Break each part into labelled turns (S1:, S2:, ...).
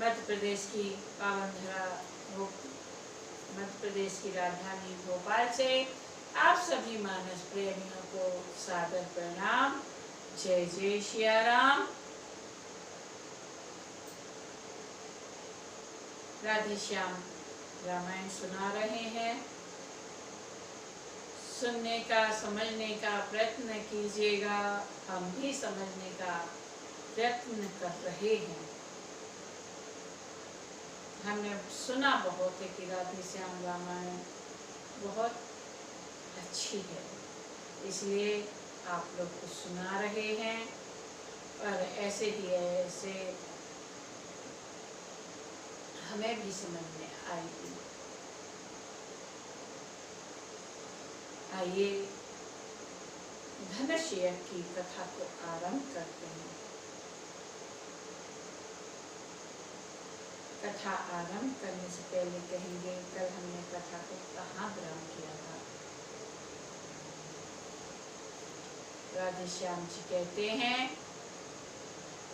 S1: मध्य प्रदेश की पावन धरा मध्य प्रदेश की राजधानी भोपाल से आप सभी मानस प्रेमियों को सादर प्रणाम। जय जय सिया राम। राधे श्याम रामायण सुना रहे हैं। सुनने का, समझने का प्रयत्न कीजिएगा। हम भी समझने का प्रयत्न कर रहे हैं। हमने सुना बहुत है कि राधे श्याम रामायण बहुत अच्छी है, इसलिए आप लोग को सुना रहे हैं। और ऐसे ही ऐसे हमें भी समझ में आएगी। आइए धनुष्य की कथा को आरंभ करते हैं। कथा आरंभ करने से पहले कहेंगे, कल हमने कथा को कहाँ विराम किया था। राधे श्याम जी कहते हैं,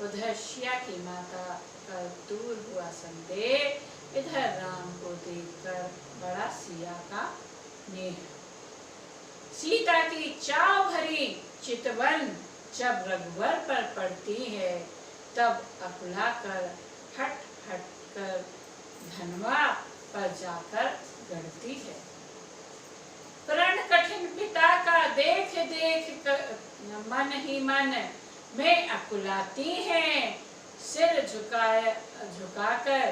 S1: उधर सिया की माता का दूर हुआ संदेह, इधर राम को देखकर बड़ा सिया का नेह। सीता की चाव भरी चितवन जब रघुवर पर पड़ती है, तब अकुला कर हट हट कर धनवा पर जाकर गढ़ती है। प्रण कठिन पिता का देख देख कर मन ही मन में अकुलाती हैं। सिर झुकाकर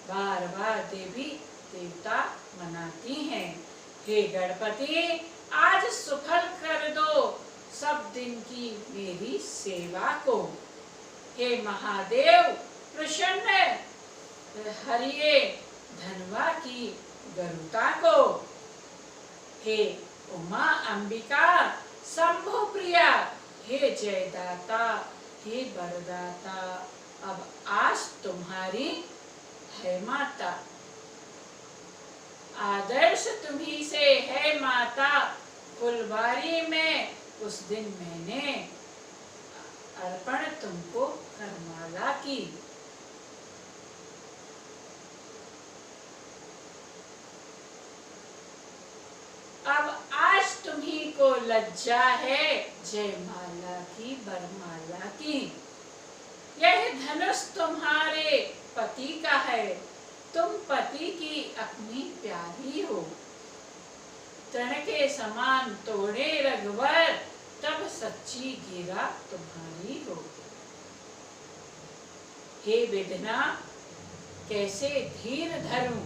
S1: बार बार देवी देवता मनाती हैं। हे गणपति, आज सुफल कर दो सब दिन की मेरी सेवा को। हे महादेव, प्रसन्न हरिये धनवा की गरुता को। हे उमा अंबिका शंभु प्रिया, हे जयदाता, हे वरदाता, अब आज तुम्हारी है माता। आदर्श तुम्ही से है माता, फुलवारी में उस दिन मैंने अर्पण तुमको करमाला की। अब आज तुम्ही को लज्जा है जयमाला की, बरमाला की। यह धनुष तुम्हारे पति का है, तुम पति की अपनी प्यारी हो। तृण के समान तोड़े रघुवर, तब सच्ची गिरा तुम्हारी हो। हे विधना, कैसे धीर धरूं,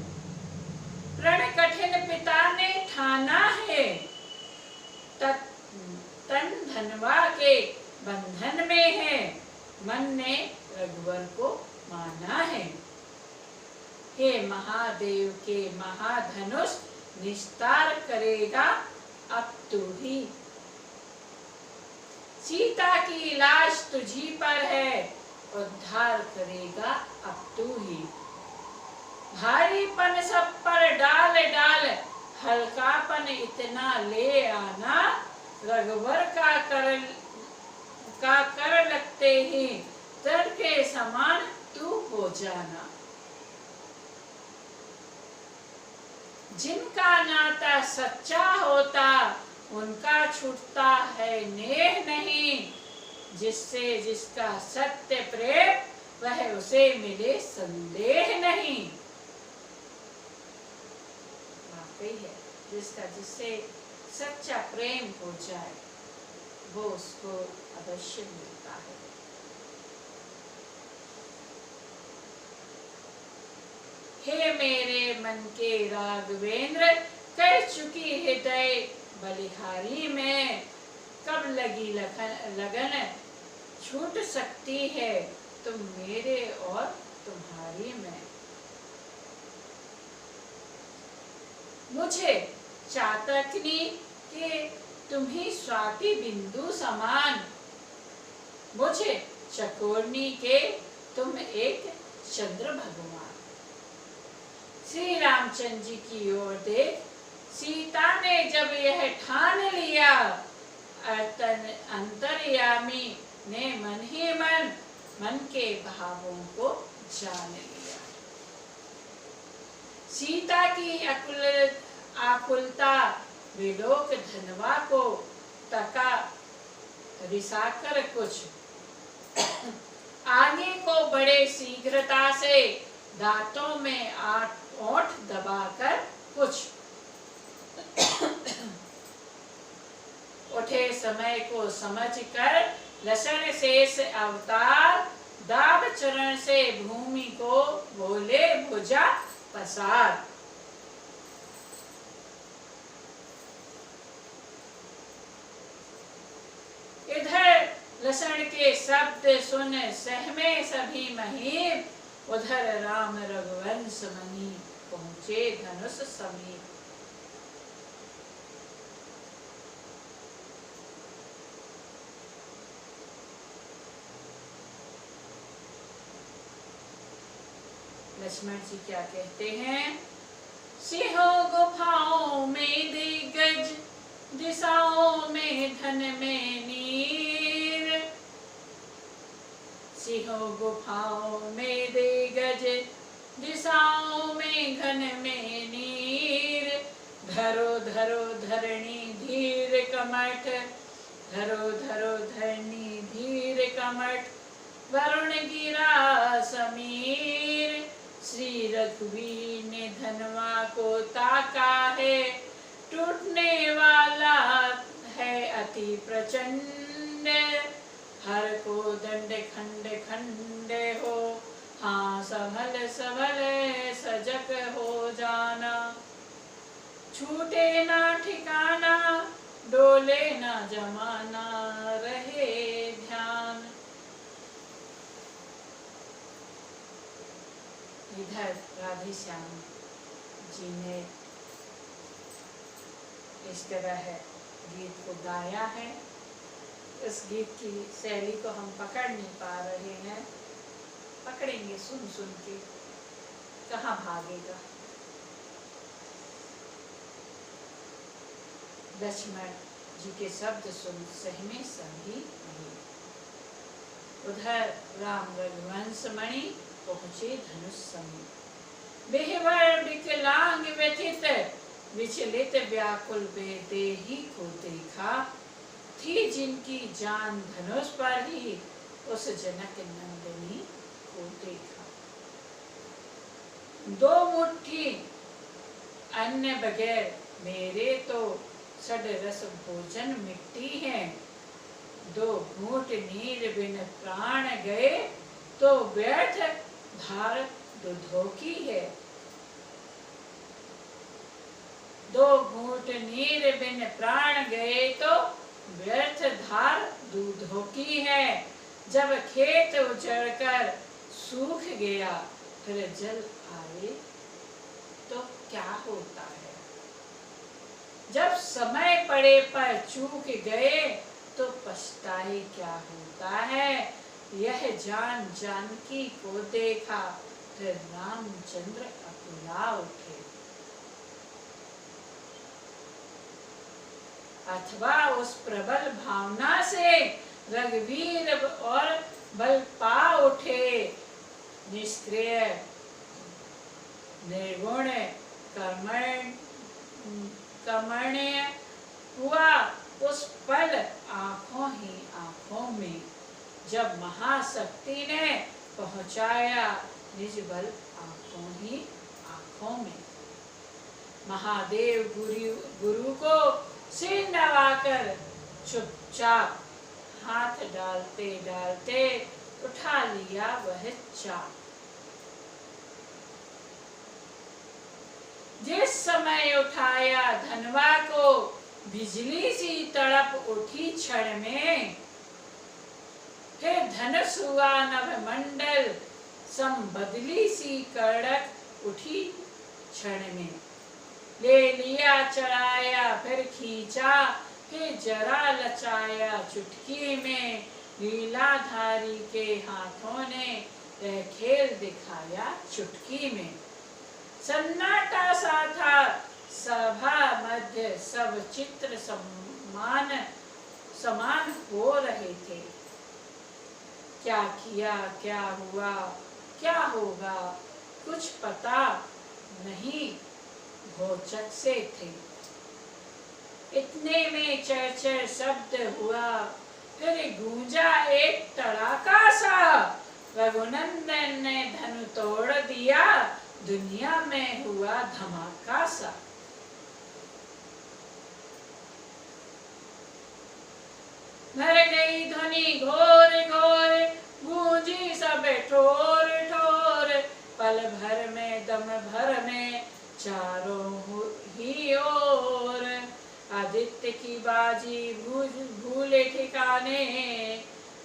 S1: प्रण कठिन पिता ने ठाना है। तन धनवा के बंधन में है, मन ने रघुवर को माना है। हे महादेव के महाधनुष निस्तार करेगा अब तू ही। सीता की लाश तुझी पर है, उद्धार करेगा अब तू ही। भारीपन सब पर डाल डाल, हल्कापन इतना ले आना। रघुवर का कर लगते ही तल के समान तू हो जाना। जिनका नाता सच्चा होता, उनका छूटता है नेह नहीं। जिससे जिसका सत्य प्रेम, वह उसे मिले संदेह नहीं। वाकई है, जिसका जिससे सच्चा प्रेम हो जाए, वो उसको अवश्य मिलता है। हे मेरे मन के राघवेंद्र, कर चुकी हृदय बलिहारी में। कब लगी लगन छूट सकती है, तुम मेरे और तुम्हारी में। मुझे चातकनी के तुम्ही स्वाति बिंदु समान, मुझे चकोरनी के तुम एक चंद्र भगवान। श्री रामचंद्र जी की ओर देख, सीता ने जब यह ठान लिया, अंतर्यामी ने मन ही मन मन के भावों को जान लिया। सीता की आकुलता विलोक धनवा को तका रिसाकर कुछ आगे को बड़े शीघ्रता से दांतों में ओंठ दबाकर कुछ उठे समय को समझकर लसन शेष अवतार दाब चरण से भूमि को बोले भुजा पसार। इधर लसन के शब्द सुन सहमे सभी महीप, उधर राम रघुवंश मणि पहुंचे धनुष समीप। लक्ष्मण जी क्या कहते हैं? सिंहों गुफाओं में दिग्गज, दिशाओं में धन में नीर। सिंहों गुफाओं में दिग्गज, दिशाओं में घन में नीर। धरो धरो धरणी धीर कमठ, धरो धरो धरणी धीर कमठ। वरुण गिरा समीर, श्री रघुवीर ने धनवा को ताका है। टूटने वाला है अति प्रचंड, हर को दंड खंड खंड हो। हाँ संभल संभल सजग हो जाना, छूटे ना ठिकाना, डोले ना जमाना, रहे ध्यान। इधर राधे श्याम जी ने इस तरह गीत को गाया है। इस गीत की शैली को हम पकड़ नहीं पा रहे हैं, पकड़ेंगे सुन सुन के, कहाँ भागेगा। लक्ष्मण जी के शब्द सुन सहमे सभी मणि, उधर राम रघुवंश मणि पहुंचे धनुष समीप। बेहवर विकलांग व्यथित विचलित व्याकुल बेदेही को देखा, थी जिनकी जान धनुष पर ही उस जनक नंदिनी को देखा। दो मुट्ठी अन्न बगैर मेरे तो सड रस भोजन मिट्टी है। दो घूंट नीर बिन प्राण गए तो व्यर्थ धार दूधों की है। दो घूंट नीर बिन प्राण गए तो व्यर्थ धार दूधों की है। जब खेत उजड़कर सूख गया फिर जल आए तो क्या होता है। जब समय पड़े पर चूक गए तो पछताए क्या होता है। यह जान जानकी को देखा फिर रामचंद्र अकुला उठे। अथवा उस प्रबल भावना से रघुवीर और बल पा उठे। निष्क्रिय निर्गुण कर्मण्य हुआ उस पल आंखों ही आंखों में, जब महाशक्ति ने पहुंचाया निज बल आंखों ही आंखों में। महादेव गुरु को सिर नवाकर चुपचाप हाथ डालते डालते उठा लिया वह चाप। जिस समय उठाया धनवा को बिजली सी तड़प उठी क्षण में। फिर धनुष हुआ नभमंडल संबदली सी कड़क उठी क्षण में। ले लिया चढ़ाया फिर खींचा फिर जरा लचाया चुटकी में। लीलाधारी के हाथों ने वह खेल दिखाया चुटकी में। सन्नाटा सा था सभा मध्य, सब चित्र समान हो रहे थे। क्या किया, क्या हुआ, क्या होगा, कुछ पता नहीं, घोचक से थे। इतने में चर शब्द हुआ, फिर गूंजा एक तड़ाका सा। रघुनंदन ने धनु तोड़ दिया, दुनिया में हुआ धमाका सा। भर गई ध्वनि घोर घोर, गूंजी सब ठोर ठोर। पल भर में दम भर में चारों ही ओर। आदित्य की बाजी भूले ठिकाने,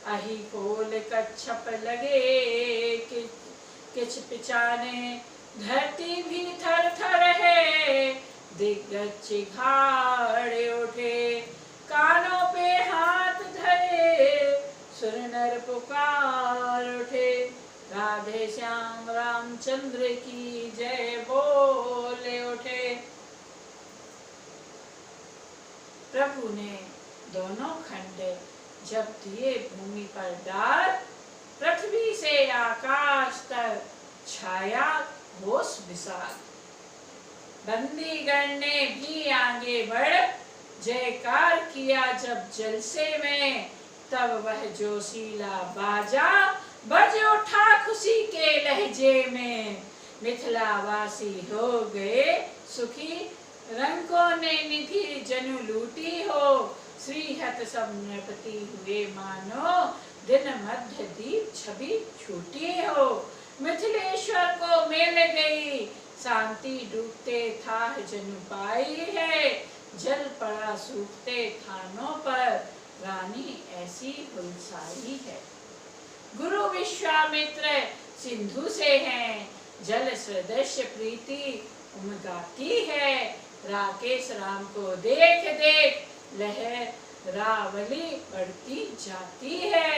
S1: अही खोल कच्छप लगे किच पिचाने। धरती भी थर थर है, दिग्गज चिघाड़े उठे। कानों पे हाथ धरे, सुर नर पुकार उठे। राधे श्याम रामचंद्र की जय बोले उठे। प्रभु ने दोनों खंड जब दिए भूमि पर डाल, पृथ्वी से आकाश तक छाया होश विशाल। बंदीगण ने भी आगे बढ़ जयकार किया जब जलसे में, तब वह जोशीला बाजा बज उठा खुशी के लहजे में। मिथिलावासी हो गए सुखी, रंकों ने निधि जनु लूटी हो। श्रीहत सब नृपति हुए मानो, दिन मध्य दीप छवि छूटी हो। मिथिलेश्वर को मिल गई शांति, डूबते था जनु पाई है। जल पड़ा सूखते थानों पर, रानी ऐसी हुलसाई है। गुरु विश्वामित्र सिंधु से हैं, जल सदृश प्रीति उमगाती है। राकेश राम को देख देख लहरावली बढ़ती जाती है।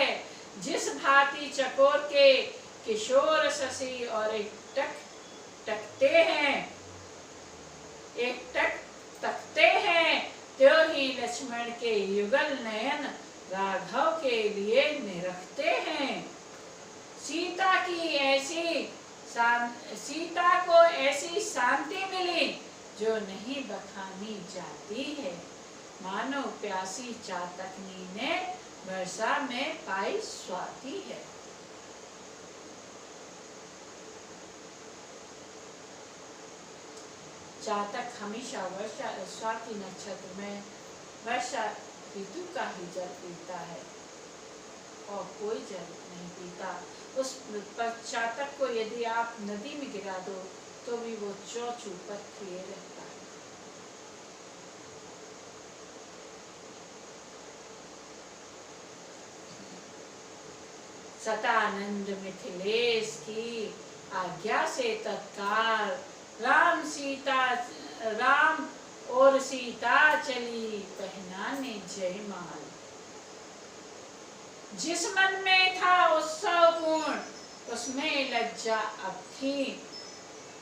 S1: जिस भांति चकोर के किशोर शशि और एक टक तकते हैं, त्यों ही लक्ष्मण के युगल नयन राघव के लिए निरखते हैं। सीता को ऐसी शांति मिली जो नहीं बखानी जाती है। मानो प्यासी चातकनी ने वर्षा में पाई स्वाति है। चातक हमेशा वर्षा स्वाति नक्षत्र में वर्षा ऋतु का ही जल पीता है और कोई जल नहीं पीता। उस चातक को यदि आप नदी में गिरा दो तो भी वो चौचूपत किए रहता है। सतानंद मिथिलेश की आज्ञा से तत्काल राम और सीता चली पहनाने जयमाल। जिस मन में था उत्सव पूर्ण, उसमें लज्जा अब थी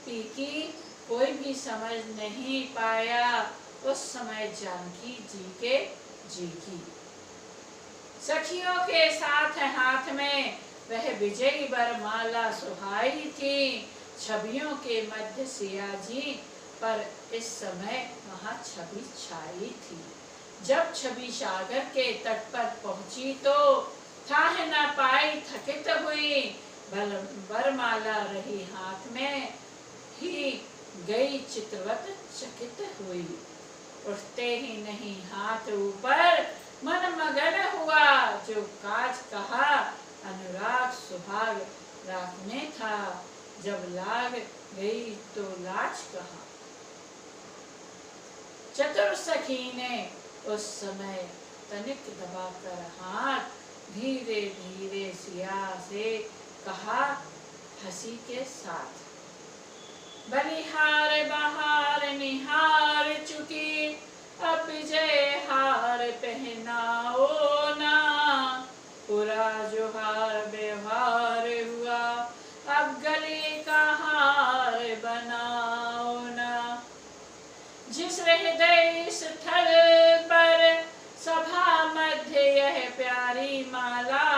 S1: फीकी। कोई भी समझ नहीं पाया उस समय जानकी जी के जी की। सखियों के साथ हाथ में वह विजयी वरमाला सुहाई थी। छवियों के मध्य सिया जी पर इस समय वहां छवि छाई थी। जब छवि सागर के तट पर पहुंची तो थाह न पाई थकित हुई। वरमाला रही हाथ में ही गई चित्रवत चकित हुई। उठते ही नहीं हाथ ऊपर मन मगन हुआ। जो काज कहा अनुराग सुहाग राखने था, जब लाग गई तो लाज कहा। चतुर सखी ने उस समय तनिक दबाकर हाथ धीरे धीरे सिया से कहा हंसी के साथ, बलिहार बहार निहार चुकी, अब जय हार पहनाओ ना। पूरा जोहार व्यवहार हुआ, अब गले का हार बनाओ ना। जिस हृदय स्थल पर सभा मध्य यह प्यारी माला,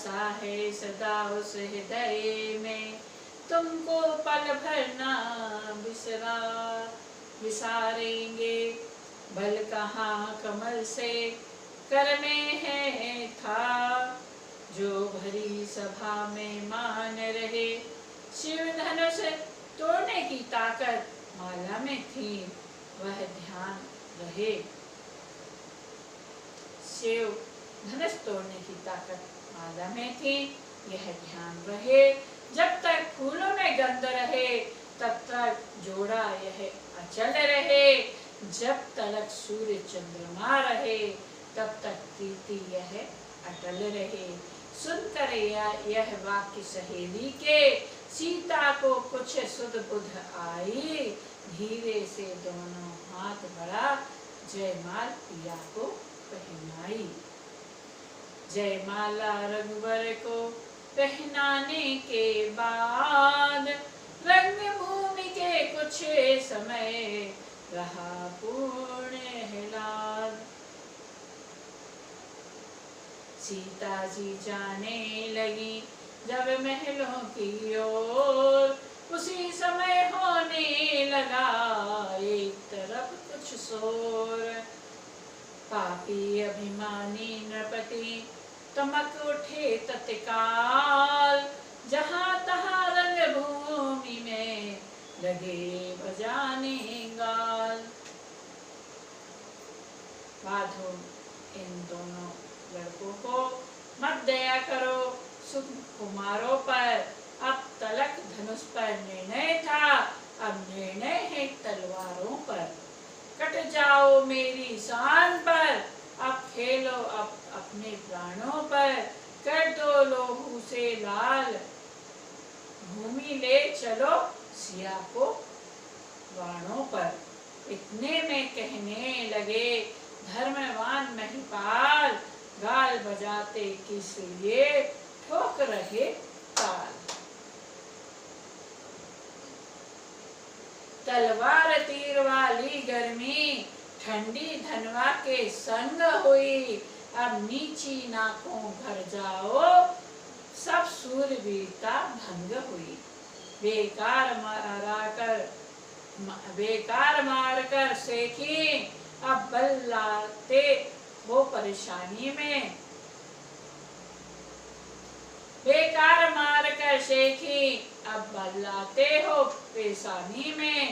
S1: बसा है सदा उस हृदय में, तुमको पल भर ना विसारेंगे। बल कहाँ कमल से कर में है था, जो भरी सभा में मान रहे। शिव धनुष तोड़ने की ताकत माला में थी, वह ध्यान रहे। शिव धनुष तोड़ने की ताकत माला में थी, यह ध्यान रहे। जब तक फूलों में गंध रहे, तब तक जोड़ा यह अचल रहे। जब तक सूर्य चंद्रमा रहे, तब तक कीर्ति यह अटल रहे। सुनकर यह वाक्य सहेली के, सीता को कुछ सुध बुध आई। धीरे से दोनों हाथ बढ़ा, जयमाल पिया को पहनाई। जयमाला रघुवर को पहनाने के बाद, रंगभूमि के कुछ समय रहा पूर्ण आह्लाद। सीता जी जाने लगी जब महलों की ओर, उसी समय होने लगा एक तरफ कुछ शोर। पापी अभिमानी नृपति तमक उठे तत्काल, जहाँ तहाँ रंगभूमि में लगे बजाने गाल। बाधो इन दोनों लड़कों को, मत दया करो सुकुमारों पर। अब तलक धनुष पर निर्णय था, अब निर्णय है तलवारों पर। कट जाओ मेरी शान पर, अब खेलो अब अपने प्राणों पर। कर दो लोहू से लाल, भूमि ले चलो सिया को बाणों पर। इतने में कहने लगे धर्मवान महिपाल, गाल बजाते किस लिए ठोक रहे ताल। तलवार तीर वाली गर्मी, ठंडी धनवा के संग हुई। अब नीची नाकों भर जाओ, सब सूरवीरता भंग हुई। बेकार मारकर सेखी, अब बल लाते वो परेशानी में। बेकार मारकर शेखी, अब बल लाते हो पेशानी में।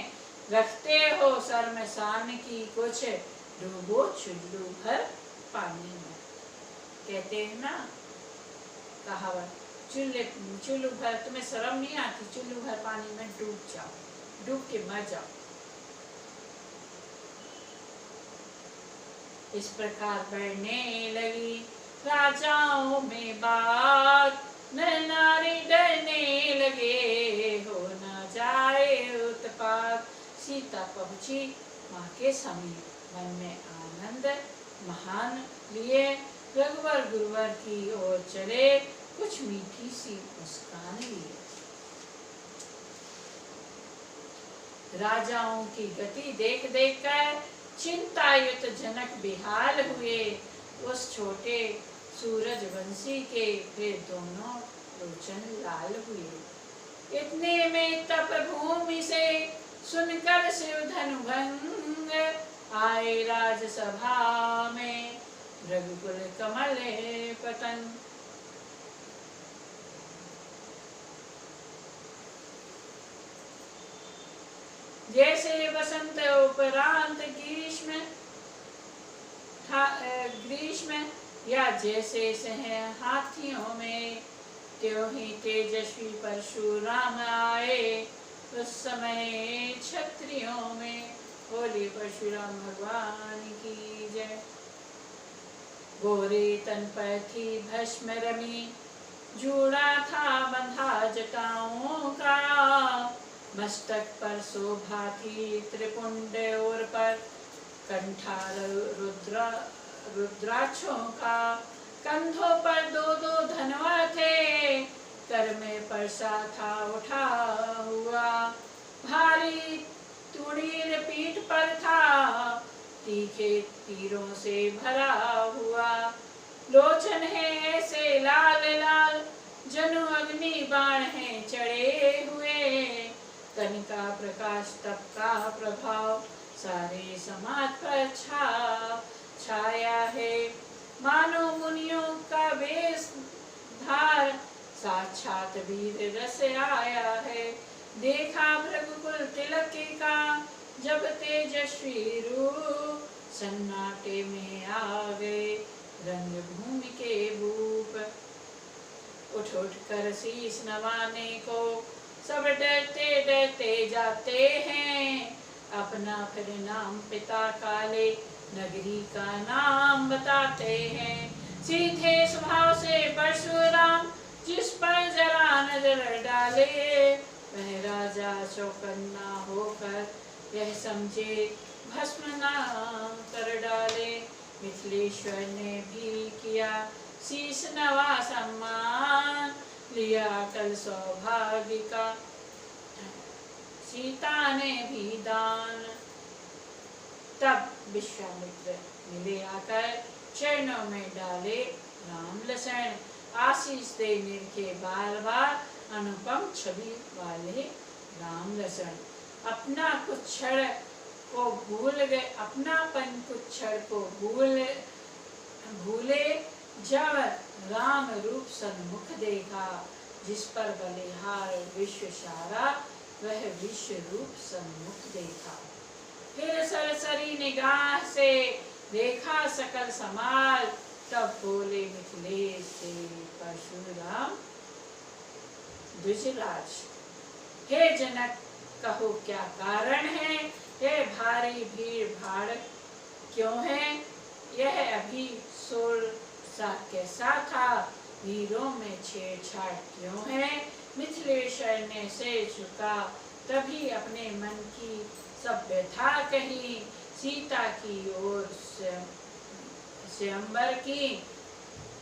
S1: रखते हो शर्मसान की कुछ, डूबो चुल्लू भर पानी में। कहते हैं ना कहावत, चुल्लू भर, तुम्हें शर्म नहीं आती, चुल्लू भर पानी में डूब जाओ, डूब के मर जाओ। इस प्रकार बढ़ने लगी राजाओं में बात, नर नारी डरने लगे हो ना जाए उत्पात। सीता पहुंची माँ के समीप, मन में आनंद महान लिए। रघुवर गुरुवर की ओर चले, कुछ मीठी सी मुस्कान लिए। राजाओं की गति देख देख कर चिंतायुत जनक बेहाल हुए। उस छोटे सूरजवंशी के फिर दोनों लोचन लाल हुए। इतने में तप भूमि से सुनकर शिव धनुभंग, आए राजसभा में रघुकुल कमल पतन। जैसे वसंत उपरांत ग्रीष्म या जैसे सह हाथियों में, त्यों ही तेजस्वी परशुराम आए। उस समय क्षत्रियों में बोले परशुराम भगवान की जय। गोरे तन पर थी भस्म रमी, जूड़ा था बंधा जटाओं का। मस्तक पर शोभा थी त्रिपुंड और पर कंठार रुद्राक्षों का। कंधों पर दो दो धनवा थे, कर में परसा था उठा हुआ। भारी तुड़ीर पीठ पर था, तीखे तीरों से भरा हुआ। लोचन है ऐसे लाल लाल, प्रकाश तप का प्रभाव सारे समाज पर छाया है। मानो मुनियों का वेश धार साक्षात वीर रस आया है। देखा भृगुकुल तिलक का जब तेजस्वी रूप सन्नाटे में आ गए रंग भूमि के भूप। उठ उठ कर शीश नवाने को सब डरते डरते जाते हैं। अपना फिर नाम पिता काले नगरी का नाम बताते हैं। सीधे स्वभाव से परशुराम जिस पर जरा नजर डाले वह राजा चौकन्ना होकर यह समझे भस्म ना कर डाले। मिथिलेश्वर ने भी किया शीश नवा सम्मान लिया कल सौभाग्य का सीता ने भी दान। तब विश्वामित्र मिले आकर चरणों में डाले राम लसन। आशीष देने के बार बार अनुपम छवि वाले राम लसन। अपना कुछ क्षण को भूल गए अपनापन कुछ क्षण को भूले जब राम रूप सन्मुख देखा। जिस पर बलिहार विश्व सारा वह विश्व रूप सन्मुख देखा। फिर सरसरी निगाह से देखा सकल समाज तब बोले मिथिलेश से परशुराम द्विजराज। हे जनक कहो क्या कारण है। हे भारी भीड़ भाड़ क्यों है। यह अभी सोल सा कैसा था। वीरों में छेड़छाड़ क्यों है। मिथिलेश्वर ने सिर झुका तभी अपने मन की सब व्यथा कही। सीता की ओर स्वयंवर की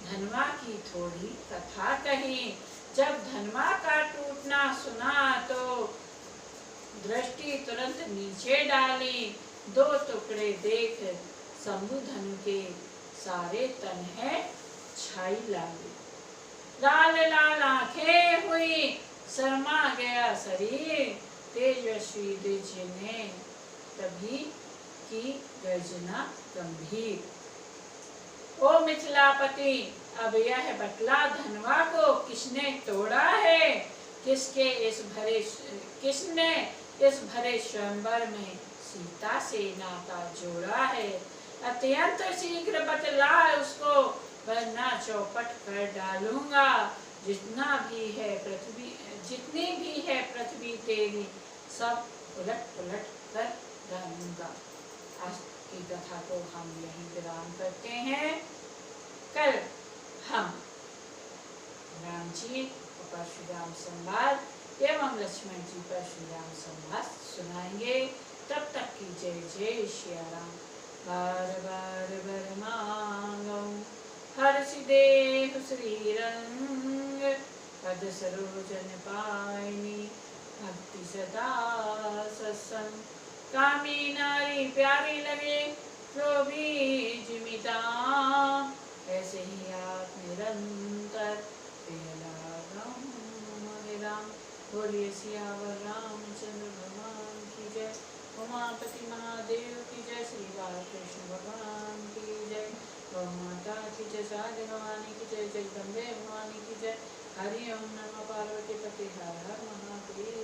S1: धनवा की थोड़ी कथा कही। जब धनवा का टूटना सुना तो दृष्टि तुरंत नीचे डाली। दो टुकड़े देख शंभु धनु के सारे तन है छाई लाली। लाल लाल आंखें हुई शर्मा गया शरीर। तेजस्वी द्विज ने तभी की गर्जना गंभीर। ओ मिथिलापति अब यह बटला धनवा को किसने तोड़ा है। किसने इस भरे स्वयंवर में सीता से नाता जोड़ा है। अत्यंत शीघ्र बतला उसको वरना चौपट कर डालूंगा। जितनी भी है पृथ्वी तेरी सब उलट पुलट कर डालूंगा। आज की कथा को हम यहीं विराम करते हैं। कल हम राम जी और परशुराम संवाद एवं लक्ष्मण जी परशुराम संवाद सुनाएंगे। तब तक की जय जय श्री राम। बार बार बर मांगो हर्ष देहु श्री रंग। पद सरोजन पायनी भक्ति सदा सत्संग। कामी नारी प्यारी लगे तो भी जिमिता। ऐसे ही आप निरंतर राम। बोलिए सियावर रामचंद्र भगवान की जय। उमापति महादेव की जय। श्री बालकृष्ण भगवान की जय। गौ माता की जय। साध भवानी की जय। जगदम्बे भवानी की जय। हरि ओम नमः पार्वती पति हर हर महादेव।